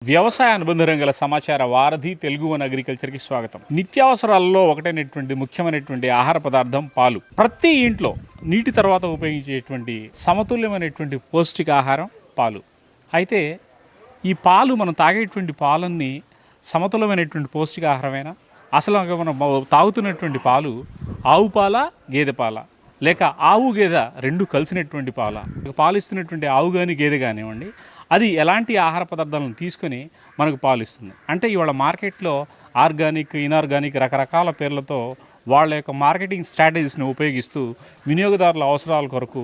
వ్యవసాయ అనుబంధ రంగాల సమాచార వారధి తెలుగు వన్ అగ్రికల్చర్కి స్వాగతం. నిత్యావసరాలలో ఒకటైనటువంటి ముఖ్యమైనటువంటి ఆహార పదార్థం పాలు. ప్రతి ఇంట్లో నీటి తర్వాత ఉపయోగించేటువంటి సమతుల్యమైనటువంటి పౌష్టికాహారం పాలు. అయితే ఈ పాలు మనం తాగేటువంటి పాలన్నీ సమతుల్యమైనటువంటి పౌష్టికాహారమేనా? అసలు మనం తాగుతున్నటువంటి పాలు ఆవు పాల, గేదె పాల, లేక ఆవు గేదె రెండు కలిసినటువంటి పాల? పాలు ఇస్తున్నటువంటి ఆవు కానీ గేదె కానివ్వండి, అది ఎలాంటి ఆహార పదార్థాలను తీసుకొని మనకు పాలు ఇస్తుంది? అంటే ఇవాళ మార్కెట్లో ఆర్గానిక్, ఇనార్గానిక్ రకరకాల పేర్లతో వాళ్ళ యొక్క మార్కెటింగ్ స్ట్రాటజీస్ని ఉపయోగిస్తూ వినియోగదారుల అవసరాల కొరకు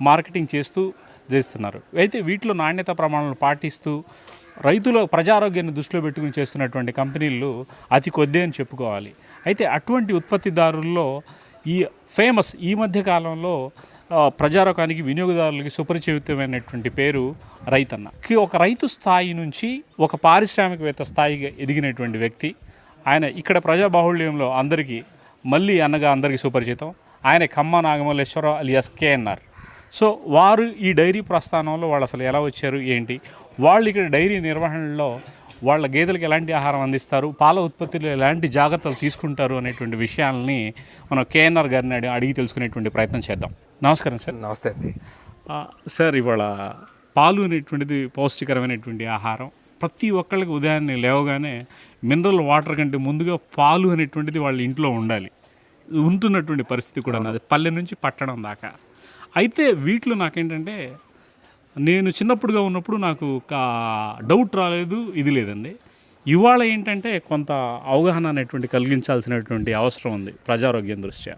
మార్కెటింగ్ చేస్తున్నారు. అయితే వీటిలో నాణ్యత ప్రమాణాలను పాటిస్తూ రైతుల ప్రజారోగ్యాన్ని దృష్టిలో పెట్టుకుని చేస్తున్నటువంటి కంపెనీలు అతి కొద్దే అని చెప్పుకోవాలి. అయితే అటువంటి ఉత్పత్తిదారుల్లో ఈ మధ్య కాలంలో ప్రజారోగ్యానికి, వినియోగదారులకి సుపరిచితమైనటువంటి పేరు రైతన్న. ఒక రైతు స్థాయి నుంచి ఒక పారిశ్రామికవేత్త స్థాయిగా ఎదిగినటువంటి వ్యక్తి ఆయన. ఇక్కడ ప్రజాబాహుళ్యంలో మళ్ళీ అన్నగా అందరికీ సుపరిచితం. ఆయన కమ్మ నాగమల్లేశ్వరరావు అలియాస్ కేఎన్ఆర్. సో వారు ఈ డైరీ ప్రస్థానంలో వాళ్ళు అసలు ఎలా వచ్చారు, ఏంటి, వాళ్ళు ఇక్కడ డైరీ నిర్వహణలో వాళ్ళ గేదెలకు ఎలాంటి ఆహారం అందిస్తారు, పాల ఉత్పత్తిలో ఎలాంటి జాగ్రత్తలు తీసుకుంటారు అనేటువంటి విషయాలని మనం కేఎన్ఆర్ గారిని అడిగి తెలుసుకునేటువంటి ప్రయత్నం చేద్దాం. నమస్కారం సార్. నమస్తే అండి. సార్, ఇవాళ పాలు అనేటువంటిది పౌష్టికరమైనటువంటి ఆహారం. ప్రతి ఒక్కళ్ళకి ఉదయాన్నే లేవగానే మినరల్ వాటర్ కంటే ముందుగా పాలు అనేటువంటిది వాళ్ళ ఇంట్లో ఉంటున్నటువంటి పరిస్థితి కూడా ఉన్నది, పల్లె నుంచి పట్టణం దాకా. అయితే వీటిలో నాకేంటంటే, నేను చిన్నప్పుడుగా ఉన్నప్పుడు నాకు ఒక డౌట్ రాలేదు, ఇది లేదండి. ఇవాళ ఏంటంటే కొంత అవగాహన అనేటువంటి కలిగించాల్సినటువంటి అవసరం ఉంది ప్రజారోగ్యం దృష్ట్యా.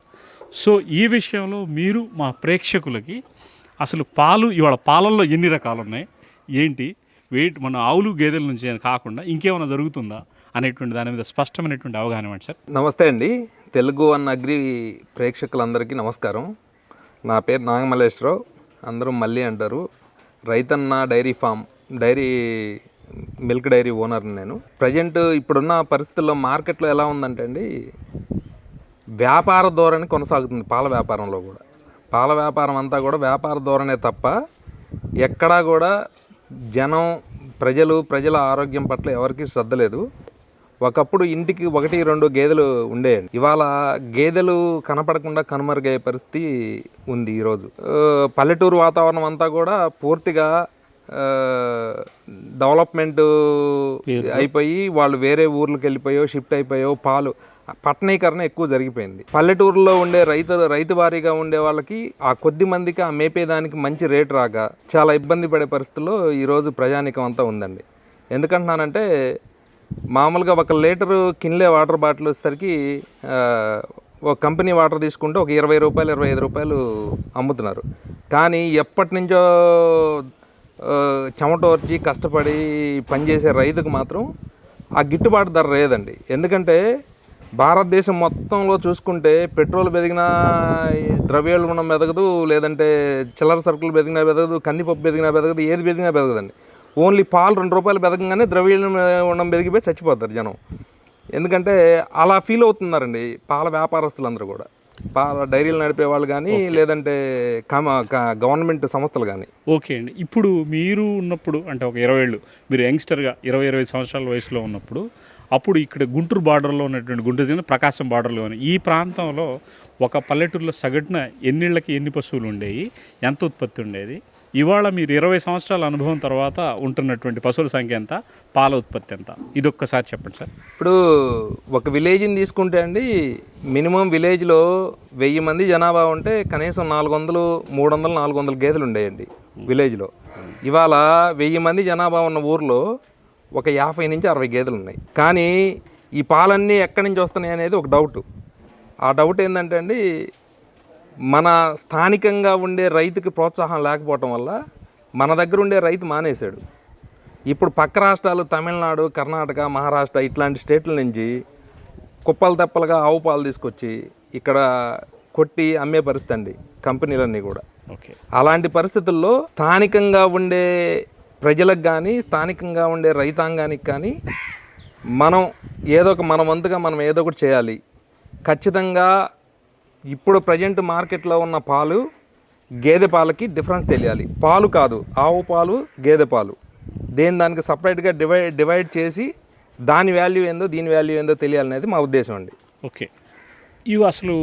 సో ఈ విషయంలో మీరు మా ప్రేక్షకులకి అసలు ఇవాళ పాలల్లో ఎన్ని రకాలు ఉన్నాయి, ఏంటి, మన ఆవులు గేదెల నుంచి కాకుండా ఇంకేమైనా జరుగుతుందా అనేటువంటి దాని మీద స్పష్టమైనటువంటి అవగాహన ఇవ్వండి సార్. నమస్తే అండి. తెలుగు వన్ అగ్రి ప్రేక్షకులందరికీ నమస్కారం. నా పేరు నాగమల్లేశ్వరరావు, అందరూ మళ్ళీ అంటారు. రైతన్న మిల్క్ డైరీ ఓనర్ని నేను. ప్రజెంట్ ఇప్పుడున్న పరిస్థితుల్లో మార్కెట్లో ఎలా ఉందంటే అండి, వ్యాపార ధోరణి కొనసాగుతుంది. పాల వ్యాపారంలో కూడా, పాల వ్యాపారం అంతా కూడా వ్యాపార ధోరణే తప్ప ఎక్కడా కూడా ప్రజల ఆరోగ్యం పట్ల ఎవరికీ శ్రద్ధ లేదు. ఒకప్పుడు ఇంటికి 1-2 గేదెలు ఉండేయండి. ఇవాళ గేదెలు కనపడకుండా కనుమరుగయ్యే పరిస్థితి ఉంది ఈరోజు. పల్లెటూరు వాతావరణం అంతా కూడా పూర్తిగా డెవలప్మెంట్ అయిపోయి వాళ్ళు వేరే ఊర్లకు వెళ్ళిపోయో, షిఫ్ట్ అయిపోయో, పాలు పట్టణీకరణ ఎక్కువ జరిగిపోయింది. పల్లెటూరులో ఉండే రైతు వారీగా ఉండే వాళ్ళకి ఆ కొద్ది మందికి ఆ మేపేదానికి మంచి రేటు రాక చాలా ఇబ్బంది పడే పరిస్థితుల్లో ఈరోజు ప్రజానికం అంతా ఉందండి. ఎందుకంటున్నానంటే, మామూలుగా 1 లీటరు కిన్లే వాటర్ బాటిల్ వచ్చేసరికి ఒక కంపెనీ వాటర్ తీసుకుంటే ఒక 20 రూపాయలు, 25 రూపాయలు అమ్ముతున్నారు. కానీ ఎప్పటి నుంచో చెమటోర్చి కష్టపడి పనిచేసే రైతుకు మాత్రం ఆ గిట్టుబాటు ధర లేదండి. ఎందుకంటే భారతదేశం మొత్తంలో చూసుకుంటే పెట్రోల్ పెరిగినా ద్రవ్యోల్బణం పెరగదు, లేదంటే చిల్లర సరుకులు పెరిగినా పెరగదు, కందిపప్పు పెరిగినా పెరగదు, ఏది పెరిగినా పెరగదండి. ఓన్లీ పాలు 2 రూపాయలు పెరగగానే ద్రవ్యోల్బణం పెరిగిపోయి చచ్చిపోతారు జనం. ఎందుకంటే అలా ఫీల్ అవుతున్నారండి పాల వ్యాపారస్తులందరూ కూడా, పాల డైరీలు నడిపే వాళ్ళు కానీ, లేదంటే గవర్నమెంట్ సంస్థలు కానీ. ఓకే అండి. ఇప్పుడు మీరు ఉన్నప్పుడు అంటే ఒక 20 ఏళ్ళు, మీరు యంగ్స్టర్గా 20-25 సంవత్సరాల వయసులో ఉన్నప్పుడు, అప్పుడు ఇక్కడ గుంటూరు బార్డర్లో ఉన్నటువంటి గుంటూరు జిల్లా ప్రకాశం బార్డర్లో ఈ ప్రాంతంలో ఒక పల్లెటూరులో సగటున ఎన్ని పశువులు ఉండేవి, ఎంత ఉత్పత్తి ఉండేది? ఇవాళ మీరు 20 సంవత్సరాల అనుభవం తర్వాత ఉంటున్నటువంటి పశువుల సంఖ్య ఎంత, పాల ఉత్పత్తి ఎంత, ఇది ఒక్కసారి చెప్పండి సార్. ఇప్పుడు ఒక విలేజ్ని తీసుకుంటే అండి, మినిమం విలేజ్లో 1000 మంది జనాభా ఉంటే కనీసం 400, 300, 400 గేదెలు ఉండేయండి విలేజ్లో. ఇవాళ 1000 మంది జనాభా ఉన్న ఊర్లో ఒక 50 నుంచి 60 గేదెలు ఉన్నాయి. కానీ ఈ పాలన్నీ ఎక్కడి నుంచి వస్తున్నాయి అనేది ఒక డౌట్. ఆ డౌట్ ఏంటంటే అండి, మన స్థానికంగా ఉండే రైతుకి ప్రోత్సాహం లేకపోవటం వల్ల మన దగ్గర ఉండే రైతు మానేశాడు. ఇప్పుడు పక్క రాష్ట్రాలు తమిళనాడు, కర్ణాటక, మహారాష్ట్ర ఇట్లాంటి స్టేట్ల నుంచి కుప్పలు తెప్పలుగా ఆవు పాలు తీసుకొచ్చి ఇక్కడ కొట్టి అమ్మే పరిస్థితి అండి కంపెనీలన్నీ కూడా. ఓకే, అలాంటి పరిస్థితుల్లో స్థానికంగా ఉండే ప్రజలకు కానీ, స్థానికంగా ఉండే రైతాంగానికి కానీ మన వంతుగా మనం ఏదో ఒకటి చేయాలి. ఖచ్చితంగా ఇప్పుడు ప్రజెంట్ మార్కెట్లో ఉన్న పాలు, గేదె పాలకి డిఫరెన్స్ తెలియాలి. పాలు కాదు, ఆవు పాలు, గేదె పాలు దానికి సపరేట్గా డివైడ్ చేసి దాని వాల్యూ ఏందో దీని వాల్యూ ఏందో తెలియాలనేది మా ఉద్దేశం అండి. ఓకే. ఇవి అసలు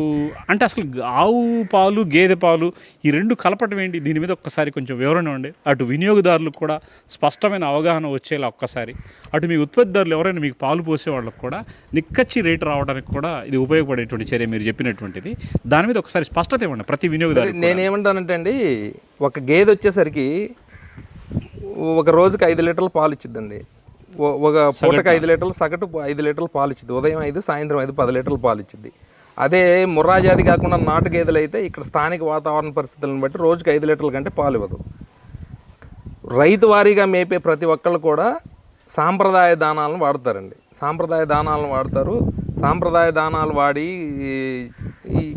అంటే అసలు ఆవు పాలు గేదె పాలు ఈ రెండు కలపటం ఏంటి? దీని మీద ఒక్కసారి కొంచెం వివరణ ఇవ్వండి. అటు వినియోగదారులకు కూడా స్పష్టమైన అవగాహన వచ్చేలా ఒక్కసారి, అటు మీ ఉత్పత్తిదారులు ఎవరైనా మీకు పాలు పోసే వాళ్ళకు కూడా నిక్కచ్చి రేటు రావడానికి కూడా ఇది ఉపయోగపడేటువంటి చర్య మీరు చెప్పినటువంటిది. దాని మీద ఒకసారి స్పష్టత ఇవ్వండి ప్రతి వినియోగదారు. నేనేమంటానంటే అండి, ఒక గేదె వచ్చేసరికి ఒక రోజుకి 5 లీటర్ల పాలు ఇచ్చిద్దండి. ఒక పూటకి 5 లీటర్లు, సగటు 5 లీటర్ల పాలు ఇచ్చింది. ఉదయం 5, సాయంత్రం 5, 10 లీటర్ల పాలు ఇచ్చింది. అదే ముర్రా జాతి కాకుండా నాటు గేదెలు అయితే ఇక్కడ స్థానిక వాతావరణ పరిస్థితులను బట్టి రోజుకి 5 లీటర్ల కంటే పాలు ఇవ్వదు. రైతు వారీగా మేపే ప్రతి ఒక్కళ్ళు కూడా సాంప్రదాయ దానాలను వాడతారండి. సాంప్రదాయ దానాలను వాడతారు. సాంప్రదాయ దానాలు వాడి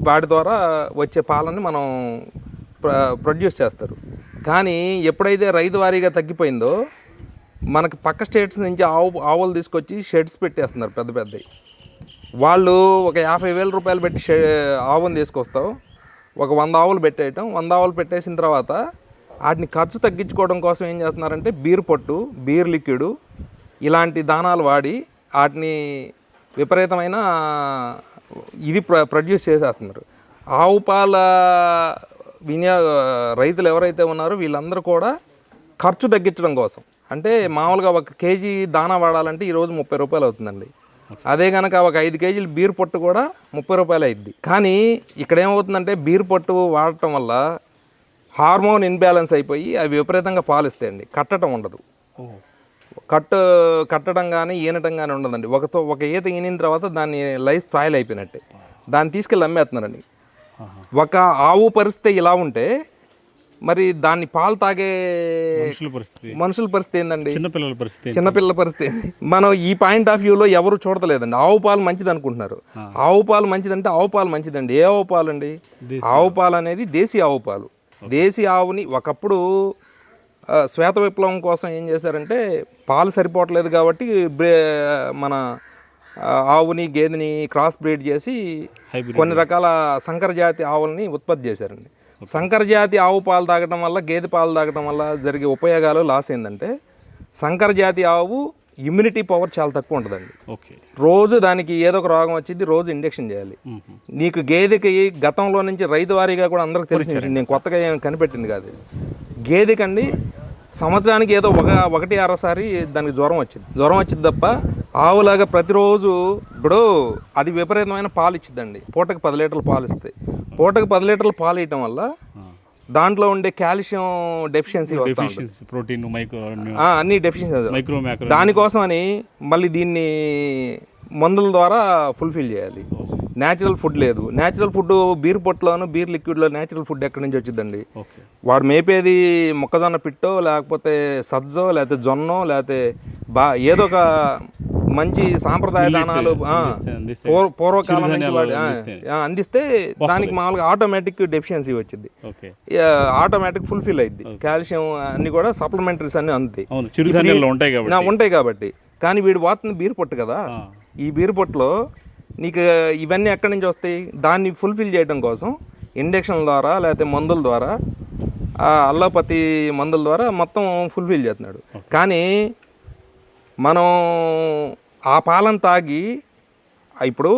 వాటి ద్వారా వచ్చే పాలని మనం ప్రొడ్యూస్ చేస్తారు. కానీ ఎప్పుడైతే రైతు వారీగా తగ్గిపోయిందో మనకి పక్క స్టేట్స్ నుంచి ఆవులు తీసుకొచ్చి షెడ్స్ పెట్టేస్తున్నారు పెద్ద పెద్దవి. వాళ్ళు ఒక 50,000 రూపాయలు పెట్టి ఆవును తీసుకొస్తావు, ఒక 100 ఆవులు పెట్టేయటం. 100 ఆవులు పెట్టేసిన తర్వాత వాటిని ఖర్చు తగ్గించుకోవడం కోసం ఏం చేస్తున్నారంటే బీర్ పొట్టు, బీర్ లిక్విడ్ ఇలాంటి దానాలు వాడి వాటిని విపరీతమైన ఇది ప్రొడ్యూస్ చేసేస్తున్నారు. ఆవు పాల రైతులు ఎవరైతే ఉన్నారో వీళ్ళందరూ కూడా ఖర్చు తగ్గించడం కోసం, అంటే మామూలుగా 1 కేజీ దానా వాడాలంటే ఈరోజు 30 రూపాయలు అవుతుందండి. అదే కనుక ఒక 5 కేజీలు బీర్ పొట్టు కూడా 30 రూపాయలు అయింది. కానీ ఇక్కడ ఏమవుతుందంటే బీర్ పొట్టు వాడటం వల్ల హార్మోన్ ఇన్బ్యాలెన్స్ అయిపోయి అవి విపరీతంగా పాలిస్తాయండి. కట్టడం ఉండదు. కట్టడం కానీ ఈనటం కానీ ఉండదండి. ఒక ఈత ఈనిన తర్వాత దాన్ని లైఫ్ స్పాయిల్ అయిపోయినట్టే. దాన్ని తీసుకెళ్ళి అమ్మేస్తున్నారండి. ఒక ఆవు పరిస్థితి ఇలా ఉంటే మరి దాన్ని పాలు తాగే మనుషుల పరిస్థితి ఏందండి? చిన్నపిల్లల పరిస్థితి. మనం ఈ పాయింట్ ఆఫ్ వ్యూలో ఎవరు చూడలేదండి. ఆవు పాలు మంచిది అనుకుంటున్నారు. ఆవు పాలు మంచిదంటే ఆవు పాలు మంచిదండి. ఏ ఆవు పాలు అండి? ఆవు పాలు అనేది దేశీ ఆవు పాలు. దేశీ ఆవుని ఒకప్పుడు శ్వేత విప్లవం కోసం ఏం చేశారంటే పాలు సరిపోవట్లేదు కాబట్టి మన ఆవుని గేదెని క్రాస్ బ్రీడ్ చేసి కొన్ని రకాల సంకర జాతి ఆవుల్ని ఉత్పత్తి చేశారండి. సంకర జాతి ఆవు పాలు తాగడం వల్ల, గేదె పాలు తాగడం వల్ల జరిగే ఉపయోగాలు లాస్ ఏంటంటే సంకర జాతి ఆవు ఇమ్యూనిటీ పవర్ చాలా తక్కువ ఉంటుందండి. రోజు దానికి ఏదో ఒక రోగం వచ్చింది, రోజు ఇంజెక్షన్ చేయాలి. నీకు గేదెకి గతంలో నుంచి రైతు వారీగా కూడా అందరికి తెలిసిన, నేను కొత్తగా ఏం కనిపెట్టింది కాదు. గేదెకండి సంవత్సరానికి ఏదో 1-6 సారి దానికి జ్వరం వచ్చింది తప్ప ఆవులాగా ప్రతిరోజు ఇప్పుడు అది విపరీతమైన పాలు ఇచ్చిద్దండి. పూటకి 10 లీటర్ల పాలు ఇస్తాయి. పూటకి 10 లీటర్ల పాలు ఇవ్వటం వల్ల దాంట్లో ఉండే కాల్షియం డెఫిషియన్సీ వస్తుంది, అన్ని డెఫిషియన్సీ. దానికోసం అని మళ్ళీ దీన్ని మందుల ద్వారా ఫుల్ఫిల్ చేయాలి. న్యాచురల్ ఫుడ్ లేదు. న్యాచురల్ ఫుడ్ బీర్ పొట్టులోను బీర్ లిక్విడ్లో న్యాచురల్ ఫుడ్ ఎక్కడి నుంచి వచ్చిందండి? వాడు మేపేది మొక్కజొన్న పిట్టో, లేకపోతే సజ్జో, లేకపోతే జొన్నో, లేకపోతే ఏదో ఒక మంచి సాంప్రదాయ దానాలు పూర్వకాలం నుంచి వాడు అందిస్తే దానికి మామూలుగా ఆటోమేటిక్ డెఫిషియన్సీ వచ్చింది, ఆటోమేటిక్ ఫుల్ఫిల్ అయింది. కాల్షియం అన్ని కూడా సప్లిమెంటరీస్ అన్ని అందుతాయి, ఉంటాయి కాబట్టి. కానీ వీడు వాడుతుంది బీర్ పొట్టు కదా. ఈ బీర్ పొట్టులో నీకు ఇవన్నీ ఎక్కడి నుంచి వస్తాయి? దాన్ని ఫుల్ఫిల్ చేయడం కోసం ఇంజెక్షన్ల ద్వారా లేకపోతే మందుల ద్వారా, అల్లోపతి మందుల ద్వారా మొత్తం ఫుల్ఫిల్ చేస్తున్నాడు. కానీ మనం ఆ పాలను తాగి ఇప్పుడు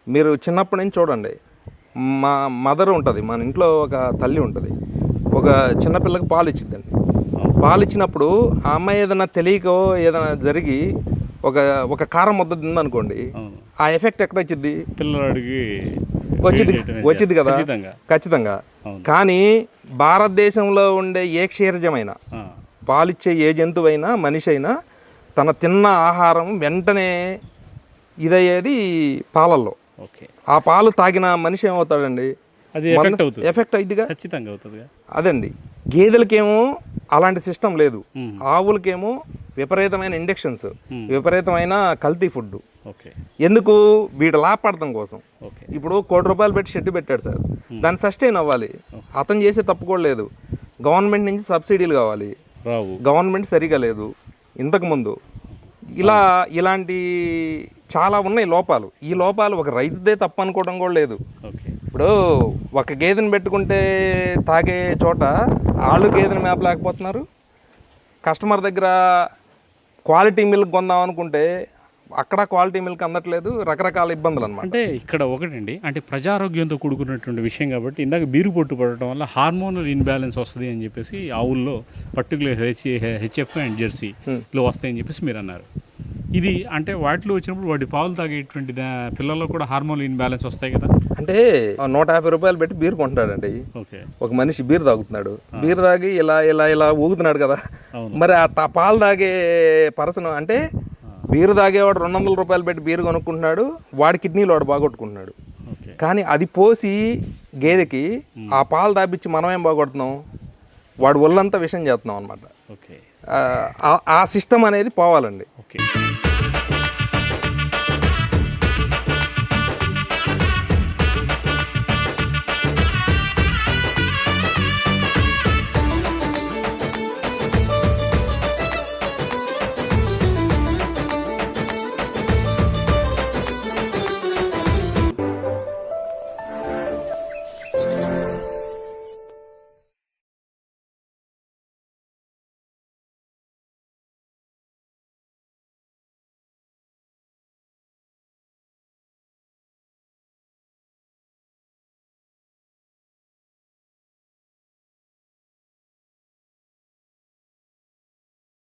మీరు చిన్నప్పటి నుంచి చూడండి, మా మదర్ ఉంటుంది, మన ఇంట్లో ఒక తల్లి ఉంటుంది, ఒక చిన్నపిల్లకి పాలు ఇచ్చిద్దండి. పాలు ఇచ్చినప్పుడు ఆ అమ్మాయి ఏదైనా తెలియకో ఏదైనా జరిగి ఒక కారం ముద్ద తిందనుకోండి, ఆ ఎఫెక్ట్ ఎక్కడ వచ్చింది? పిల్లవాడికి వచ్చింది కదా, ఖచ్చితంగా. కానీ భారతదేశంలో ఉండే ఏ క్షీరజమైన పాలిచ్చే ఏ జంతువైనా మనిషి అయినా తన తిన్న ఆహారం వెంటనే ఇదయ్యేది పాలల్లో. ఆ పాలు తాగిన మనిషి ఏమవుతాడండి? ఎఫెక్ట్ అయిందిగా, ఖచ్చితంగా అవుతుంది. అదండి. గేదెలకేమో అలాంటి సిస్టమ్ లేదు. ఆవులకేమో విపరీతమైన ఇంజెక్షన్స్, విపరీతమైన కల్తీ ఫుడ్. ఎందుకు? వీటి లాభపడటం కోసం. ఇప్పుడు 1 కోటి రూపాయలు పెట్టి షెడ్ పెట్టాడు సార్, దాన్ని సస్టైన్ అవ్వాలి. అతను చేసే తప్పు కూడా లేదు. గవర్నమెంట్ నుంచి సబ్సిడీలు కావాలి, గవర్నమెంట్ సరిగా లేదు ఇంతకుముందు. ఇలాంటి చాలా ఉన్నాయి లోపాలు. ఈ లోపాలు ఒక రైతుదే తప్పు అనుకోవడం కూడా లేదు. ఇప్పుడు ఒక గేదెని పెట్టుకుంటే తాగే చోట వాళ్ళు గేదెని మేపలేకపోతున్నారు, కస్టమర్ దగ్గర క్వాలిటీ మిల్క్ కొందాం అనుకుంటే అక్కడ క్వాలిటీ మిల్క్ అందట్లేదు, రకరకాల ఇబ్బందులు అనమాట. అంటే ఇక్కడ ఒకటండి, అంటే ప్రజారోగ్యంతో కూడుకున్నటువంటి విషయం కాబట్టి ఇందాక బీరు పొట్టు పడటం వల్ల హార్మోనల్ ఇన్బ్యాలెన్స్ వస్తుంది అని చెప్పేసి ఆవుల్లో పర్టికులర్ హెచ్ఎఫ్ అండ్ జెర్సీలో వస్తాయని చెప్పేసి మీరు అన్నారు. ఇది అంటే వాటిలో వచ్చినప్పుడు వాటి పాలు తాగేటువంటి పిల్లల్లో కూడా హార్మోనల్ ఇన్బ్యాలెన్స్ వస్తాయి కదా. అంటే 150 రూపాయలు పెట్టి బీర్ కొంటాడండి. ఓకే, ఒక మనిషి బీర్ తాగుతున్నాడు, బీర్ తాగి ఇలా ఇలా ఇలా ఊగుతున్నాడు కదా. అవును. మరి ఆ పాలు తాగే పర్సన్ అంటే బీరు తాగేవాడు 200 రూపాయలు పెట్టి బీరు కొనుక్కుంటున్నాడు, వాడి కిడ్నీలో వాడు బాగొట్టుకుంటున్నాడు. ఓకే, కానీ అది పోసి గేదెకి ఆ పాలు తాపించి మనం ఏం బాగొడుతున్నాం, వాడు ఒళ్ళంతా విషం చేస్తున్నాం అనమాట. ఓకే, ఆ సిస్టమ్ అనేది పోవాలండి. ఓకే.